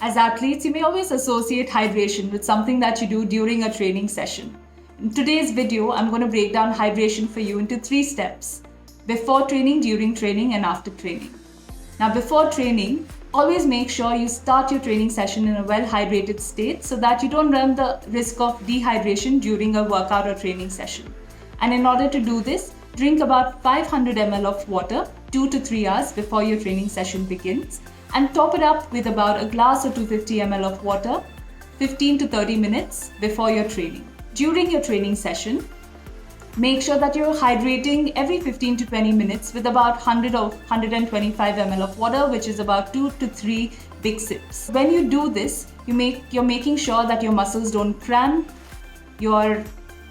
As athletes, you may always associate hydration with something that you do during a training session. In today's video, I'm going to break down hydration for you into 3 steps: before training, during training, and after training. Now, before training, always make sure you start your training session in a well-hydrated state so that you don't run the risk of dehydration during a workout or training session. And in order to do this, drink about 500 ml of water 2 to 3 hours before your training session begins, and top it up with about a glass or 250 ml of water 15 to 30 minutes before your training. During your training session, make sure that you're hydrating every 15 to 20 minutes with about 100 or 125 ml of water, which is about 2 to 3 big sips. When you do this, you're making sure that your muscles don't cramp, you're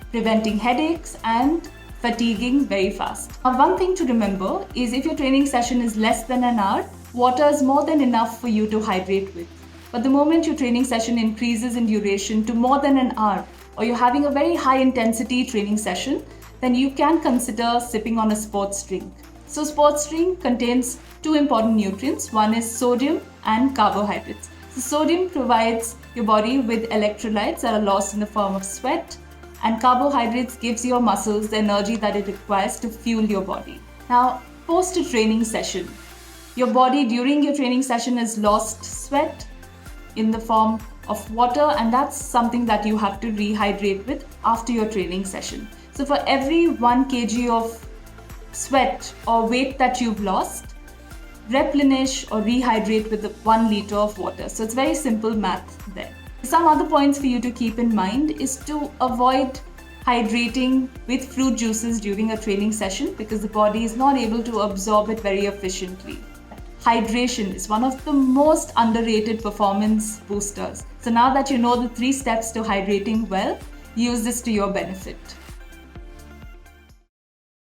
preventing headaches and fatiguing very fast. Now, one thing to remember is if your training session is less than an hour, water is more than enough for you to hydrate with. But the moment your training session increases in duration to more than an hour, or you're having a very high intensity training session, then you can consider sipping on a sports drink. So sports drink contains 2 important nutrients. One is sodium and carbohydrates. So sodium provides your body with electrolytes that are lost in the form of sweat, and carbohydrates gives your muscles the energy that it requires to fuel your body. Now, post a training session, your body during your training session has lost sweat in the form of water, and that's something that you have to rehydrate with after your training session. So for every 1 kg of sweat or weight that you've lost, replenish or rehydrate with 1 liter of water. So it's very simple math there. Some other points for you to keep in mind is to avoid hydrating with fruit juices during a training session because the body is not able to absorb it very efficiently. Hydration is one of the most underrated performance boosters. So now that you know the 3 steps to hydrating well, use this to your benefit.